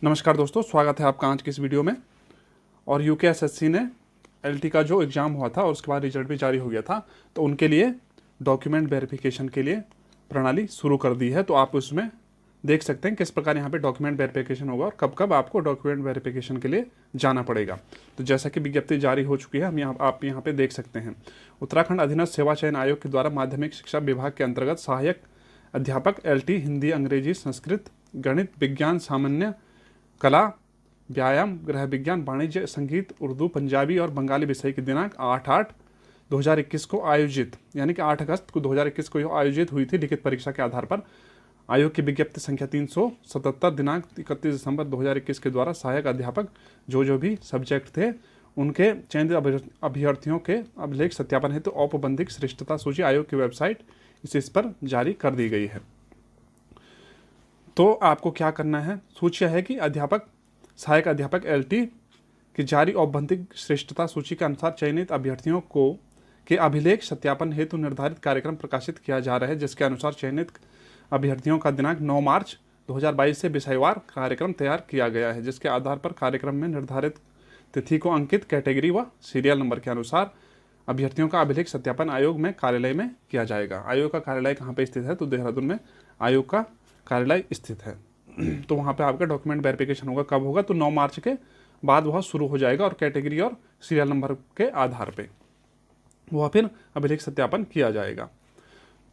नमस्कार दोस्तों, स्वागत है आपका आज की इस वीडियो में। और यूकेएसएससी ने एलटी का जो एग्ज़ाम हुआ था और उसके बाद रिजल्ट भी जारी हो गया था, तो उनके लिए डॉक्यूमेंट वेरिफिकेशन के लिए प्रणाली शुरू कर दी है। तो आप उसमें देख सकते हैं किस प्रकार यहाँ पे डॉक्यूमेंट वेरिफिकेशन होगा और कब कब आपको डॉक्यूमेंट वेरिफिकेशन के लिए जाना पड़ेगा। तो जैसा कि विज्ञप्ति जारी हो चुकी है, आप यहाँ पे देख सकते हैं। उत्तराखंड अधीनस्थ सेवा चयन आयोग के द्वारा माध्यमिक शिक्षा विभाग के अंतर्गत सहायक अध्यापक एलटी हिंदी, अंग्रेजी, संस्कृत, गणित, विज्ञान, सामान्य, कला, व्यायाम, गृह विज्ञान, वाणिज्य, संगीत, उर्दू, पंजाबी और बंगाली विषय की दिनांक 8/8/2021 को आयोजित, यानी कि 8 अगस्त को 2021 को यह आयोजित हुई थी लिखित परीक्षा के आधार पर। आयोग की विज्ञप्ति संख्या 377 दिनांक 31 दिसंबर 2021 के द्वारा सहायक अध्यापक जो भी सब्जेक्ट थे उनके चयनित अभ्यर्थियों के अभिलेख सत्यापन हेतु औपबंधिक श्रेष्ठता सूची आयोग की वेबसाइट इस पर जारी कर दी गई है। तो आपको क्या करना है, सूची है कि अध्यापक, सहायक अध्यापक एलटी की जारी औपबंधिक श्रेष्ठता सूची के अनुसार चयनित अभ्यर्थियों को के अभिलेख सत्यापन हेतु निर्धारित कार्यक्रम प्रकाशित किया जा रहा है, जिसके अनुसार चयनित अभ्यर्थियों का दिनांक 9 मार्च 2022 से विषयवार कार्यक्रम तैयार किया गया है, जिसके आधार पर कार्यक्रम में निर्धारित तिथि को अंकित कैटेगरी व सीरियल नंबर के अनुसार अभ्यर्थियों का अभिलेख सत्यापन आयोग में कार्यालय में किया जाएगा। आयोग का कार्यालय कहाँ पे स्थित है, तो देहरादून में आयोग का कार्यालय स्थित है। तो वहाँ पे आपका डॉक्यूमेंट वेरिफिकेशन होगा। कब होगा, तो 9 मार्च के बाद वह शुरू हो जाएगा और कैटेगरी और सीरियल नंबर के आधार पे वह फिर अभिलेख सत्यापन किया जाएगा।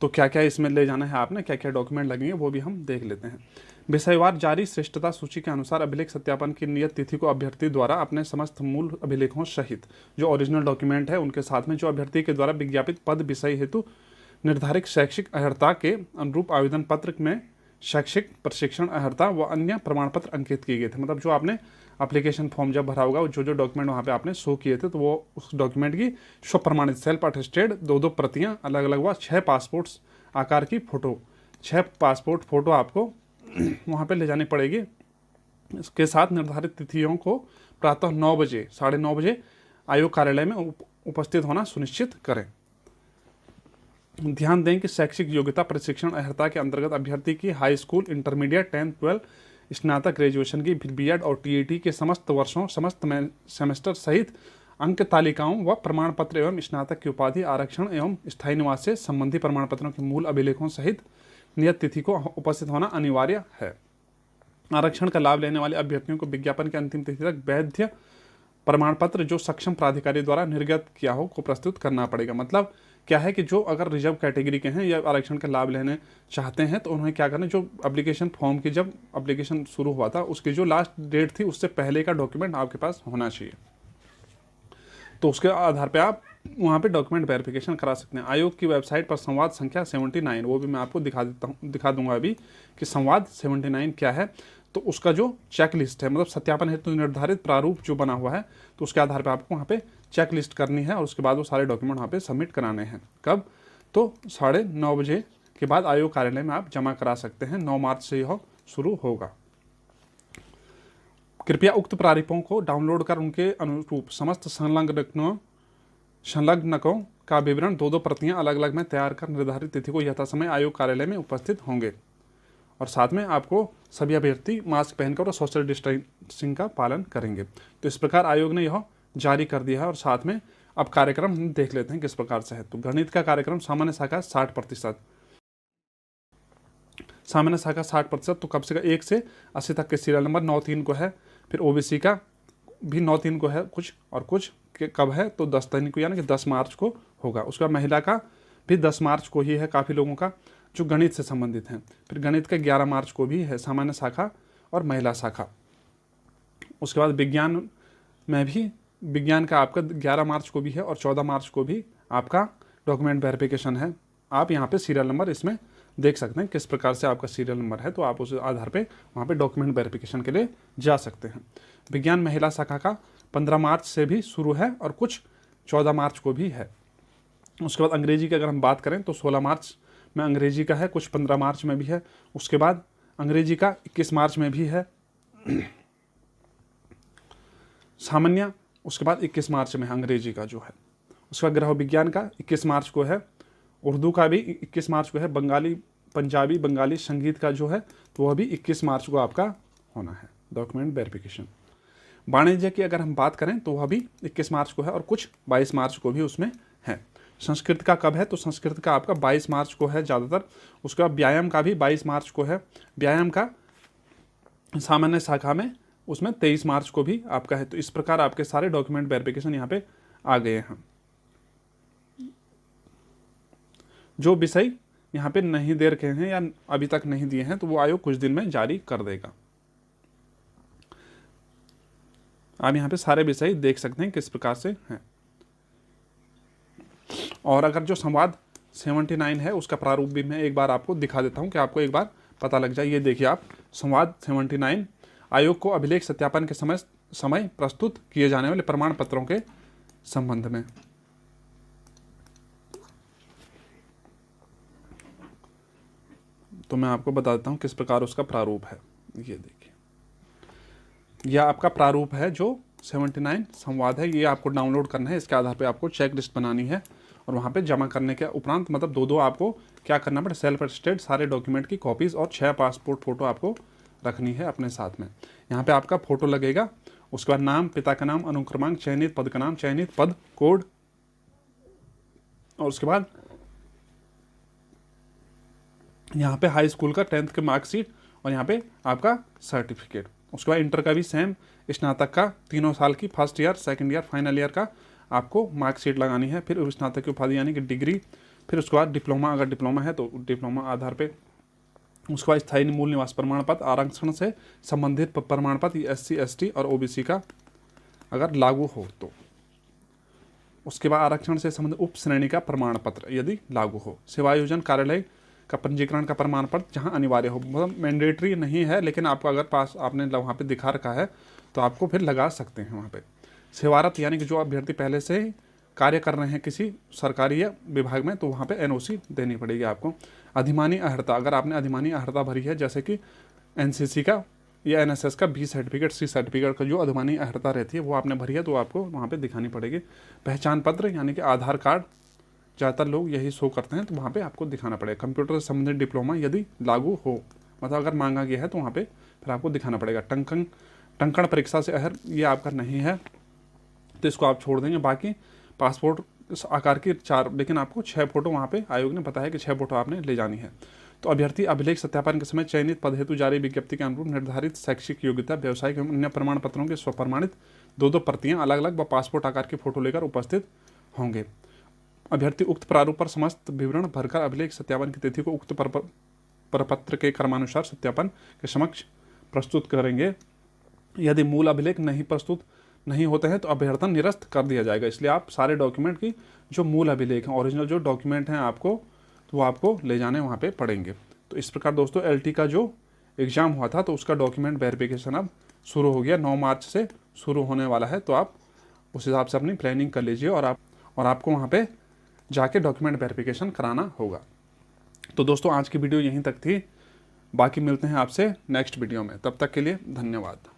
तो क्या क्या इसमें ले जाना है आपने, क्या क्या डॉक्यूमेंट लगेंगे वो भी हम देख लेते हैं। विषयवार जारी श्रेष्ठता सूची के अनुसार अभिलेख सत्यापन की नियत तिथि को अभ्यर्थी द्वारा अपने समस्त मूल अभिलेखों सहित जो ओरिजिनल डॉक्यूमेंट है उनके साथ में जो अभ्यर्थी के द्वारा विज्ञापित पद विषय हेतु निर्धारित शैक्षिक अर्हता के अनुरूप आवेदन पत्र में शैक्षिक प्रशिक्षण अर्हता व अन्य प्रमाण पत्र अंकित किए गए थे। मतलब जो आपने एप्लीकेशन फॉर्म जब भरा होगा, जो डॉक्यूमेंट वहाँ पे आपने शो किए थे, तो वो उस डॉक्यूमेंट की स्व प्रमाणित सेल्फ अटेस्टेड 2 प्रतियां अलग अलग व 6 पासपोर्ट्स आकार की फ़ोटो, 6 पासपोर्ट फ़ोटो आपको वहाँ पे ले जानी पड़ेगी। इसके साथ निर्धारित तिथियों को प्रातः 9 बजे, 9:30 बजे आयोग कार्यालय में उपस्थित होना सुनिश्चित करें। ध्यान दें कि शैक्षिक योग्यता प्रशिक्षण अर्हता के अंतर्गत अभ्यर्थी की हाई स्कूल, इंटरमीडिएट, 10th, 12, स्नातक, ग्रेजुएशन की, फिर बीएड और टीईटी के समस्त वर्षों, समस्त सेमेस्टर सहित अंक तालिकाओं व प्रमाण पत्र एवं स्नातक की उपाधि, आरक्षण एवं स्थायी निवास से संबंधी प्रमाण पत्रों के मूल अभिलेखों सहित नियत तिथि को उपस्थित होना अनिवार्य है। आरक्षण का लाभ लेने वाले अभ्यर्थियों को विज्ञापन की अंतिम तिथि तक वैध प्रमाण पत्र जो सक्षम प्राधिकारी द्वारा निर्गत किया हो को प्रस्तुत करना पड़ेगा। मतलब क्या है कि जो अगर रिजर्व कैटेगरी के हैं या आरक्षण का लाभ लेने चाहते हैं तो उन्हें क्या करना, जो एप्लीकेशन फॉर्म की जब एप्लीकेशन शुरू हुआ था उसकी जो लास्ट डेट थी उससे पहले का डॉक्यूमेंट आपके पास होना चाहिए। तो उसके आधार पे आप वहाँ पे डॉक्यूमेंट वेरिफिकेशन करा सकते हैं। आयोग की वेबसाइट पर संवाद संख्या 79, वो भी मैं आपको दिखा दूंगा अभी कि संवाद 79 क्या है। तो उसका जो चेक लिस्ट है, मतलब सत्यापन हेतु निर्धारित प्रारूप जो बना हुआ है, तो उसके आधार पर आपको वहाँ पे चेक लिस्ट करनी है और उसके बाद वो सारे डॉक्यूमेंट वहाँ पे सबमिट कराने हैं। कब, तो 9:30 बजे के बाद आयोग कार्यालय में आप जमा करा सकते हैं। 9 मार्च से यह शुरू होगा। कृपया उक्त प्रारूपों को डाउनलोड कर उनके अनुरूप समस्त संलग्नकों का विवरण 2 प्रतियां अलग अलग में तैयार कर निर्धारित तिथि को यथासमय आयोग कार्यालय में उपस्थित होंगे। और साथ में आपको सभी अभ्यर्थी मास्क पहनकर और सोशल डिस्टेंसिंग का पालन करेंगे। तो इस प्रकार आयोग ने यह जारी कर दिया है। और साथ में अब कार्यक्रम हम देख लेते हैं किस प्रकार से है। तो गणित का कार्यक्रम सामान्य शाखा 60%, सामान्य शाखा 60%, तो कब से 1 से 80 तक के सीरियल नंबर 9-3 को है। फिर ओबीसी का भी 9-3 को है कुछ, और कुछ के कब है, तो 10 को, यानी कि 10 मार्च को होगा। उसके बाद महिला का भी 10 मार्च को ही है काफ़ी लोगों का जो गणित से संबंधित हैं। फिर गणित का 11 मार्च को भी है, सामान्य शाखा और महिला शाखा। उसके बाद विज्ञान में भी, विज्ञान का आपका 11 मार्च को भी है और 14 मार्च को भी आपका डॉक्यूमेंट वेरिफिकेशन है। आप यहाँ पे सीरियल नंबर इसमें देख सकते हैं किस प्रकार से आपका सीरियल नंबर है, तो आप उस आधार पे वहाँ पे डॉक्यूमेंट वेरिफिकेशन के लिए जा सकते हैं। विज्ञान महिला शाखा का 15 मार्च से भी शुरू है और कुछ 14 मार्च को भी है। उसके बाद अंग्रेजी की अगर हम बात करें तो 16 मार्च में अंग्रेजी का है, कुछ 15 मार्च में भी है। उसके बाद अंग्रेजी का 21 मार्च में भी है सामान्य। उसके बाद 21 मार्च में अंग्रेजी का जो है। उसके बाद गृह विज्ञान का 21 मार्च को है। उर्दू का भी 21 मार्च को है। बंगाली, पंजाबी, बंगाली संगीत का जो है तो वह भी 21 मार्च को आपका होना है। Document verification. वाणिज्य की अगर हम बात करें तो वह भी 21 मार्च को है और कुछ 22 मार्च को भी उसमें है। संस्कृत का कब है, तो संस्कृत का आपका 22 मार्च को है ज़्यादातर। उसके बाद व्यायाम का भी 22 मार्च को है। व्यायाम का सामान्य शाखा में उसमें 23 मार्च को भी आपका है। तो इस प्रकार आपके सारे डॉक्यूमेंट वेरिफिकेशन यहाँ पे आ गए हैं। जो विषय यहाँ पे नहीं दे रखे हैं या अभी तक नहीं दिए हैं तो वो आयोग कुछ दिन में जारी कर देगा। आप यहाँ पे सारे विषय देख सकते हैं किस प्रकार से हैं। और अगर जो संवाद 79 है उसका प्रारूप भी मैं एक बार आपको दिखा देता हूँ कि आपको एक बार पता लग जाए। ये देखिए आप, संवाद 79 आयोग को अभिलेख सत्यापन के समय प्रस्तुत किए जाने वाले प्रमाण पत्रों के संबंध में। तो मैं आपको बता देता हूँ किस प्रकार उसका प्रारूप है। ये देखिए, यह आपका प्रारूप है जो 79 संवाद है। ये आपको डाउनलोड करना है। इसके आधार पे आपको चेक लिस्ट बनानी है और वहाँ पे जमा करने के उपरांत मतलब दो आपको क्या करना पड़े, सेल्फ अटेस्टेड सारे डॉक्यूमेंट की कॉपीज़ और 6 पासपोर्ट फ़ोटो आपको रखनी है अपने साथ में। यहाँ पे आपका फ़ोटो लगेगा, उसके बाद नाम, पिता का नाम, अनुक्रमांक, चयनित पद का नाम, चयनित पद कोड, और उसके बाद यहाँ पे हाई स्कूल का 10th के मार्कशीट और यहाँ पे आपका सर्टिफिकेट। उसके बाद इंटर का भी सेम, स्नातक का 3 साल की first year, second year, final year का आपको मार्कशीट लगानी है। फिर स्नातक की उपाधि यानी कि डिग्री। फिर उसके बाद डिप्लोमा, अगर डिप्लोमा है तो डिप्लोमा आधार पे। उसके बाद स्थायी मूल निवास प्रमाण पत्र, आरक्षण से संबंधित प्रमाण पत्र SC ST और OBC का अगर लागू हो तो। उसके बाद आरक्षण से संबंधित उप श्रेणी का प्रमाण पत्र यदि लागू हो। सेवायोजन कार्यालय का पंजीकरण का प्रमाण पत्र जहां अनिवार्य हो, मतलब मैंडेटरी नहीं है लेकिन आपका अगर पास आपने वहाँ पे दिखा रखा है तो आपको फिर लगा सकते हैं वहाँ पे। सेवारत यानी कि जो अभ्यर्थी पहले से ही कार्य कर रहे हैं किसी सरकारी या विभाग में तो वहाँ पे NOC देनी पड़ेगी आपको। अधिमानी अहर्ता, अगर आपने अधिमानी अहर्ता भरी है जैसे कि NCC का या NSS का B सर्टिफिकेट, C सर्टिफिकेट का जो अधिमानी अहर्ता रहती है वो आपने भरी है तो आपको वहाँ पे दिखानी पड़ेगी। पहचान पत्र यानी कि आधार कार्ड, ज़्यादातर लोग यही शो करते हैं तो वहाँ पे आपको दिखाना पड़ेगा। कंप्यूटर से संबंधित डिप्लोमा यदि लागू हो, मतलब अगर मांगा गया है तो वहाँ पे फिर आपको दिखाना पड़ेगा। टंकण परीक्षा से अहर ये आपका नहीं है तो इसको आप छोड़ देंगे। बाकी पासपोर्ट आकार की 4, लेकिन आपको 6 फोटो वहाँ पे आयोग ने बताया कि 6 फोटो आपने ले जानी है। तो अभ्यर्थी अभिलेख सत्यापन के समय चयनित पद हेतु जारी विज्ञप्ति के अनुरूप निर्धारित शैक्षिक योग्यता, व्यावसायिक एवं अन्य प्रमाण पत्रों के स्वप्रमाणित 2 प्रतियां अलग अलग व पासपोर्ट आकार की फोटो लेकर उपस्थित होंगे। अभ्यर्थी उक्त प्रारूप पर समस्त विवरण भरकर अभिलेख सत्यापन की तिथि को उक्त प्रपत्र के क्रमानुसार सत्यापन के समक्ष प्रस्तुत करेंगे। यदि मूल अभिलेख नहीं प्रस्तुत नहीं होते हैं तो अभ्यर्थन निरस्त कर दिया जाएगा। इसलिए आप सारे डॉक्यूमेंट की जो मूल अभिलेख हैं, ओरिजिनल जो डॉक्यूमेंट हैं आपको, तो वो आपको ले जाने वहाँ पे पड़ेंगे। तो इस प्रकार दोस्तों LT का जो एग्ज़ाम हुआ था तो उसका डॉक्यूमेंट वेरिफिकेशन अब शुरू हो गया, 9 मार्च से शुरू होने वाला है। तो आप उस हिसाब से अपनी प्लानिंग कर लीजिए और आपको वहाँ पर जाके डॉक्यूमेंट वेरिफिकेशन कराना होगा। तो दोस्तों आज की वीडियो यहीं तक थी, बाकी मिलते हैं आपसे नेक्स्ट वीडियो में। तब तक के लिए धन्यवाद।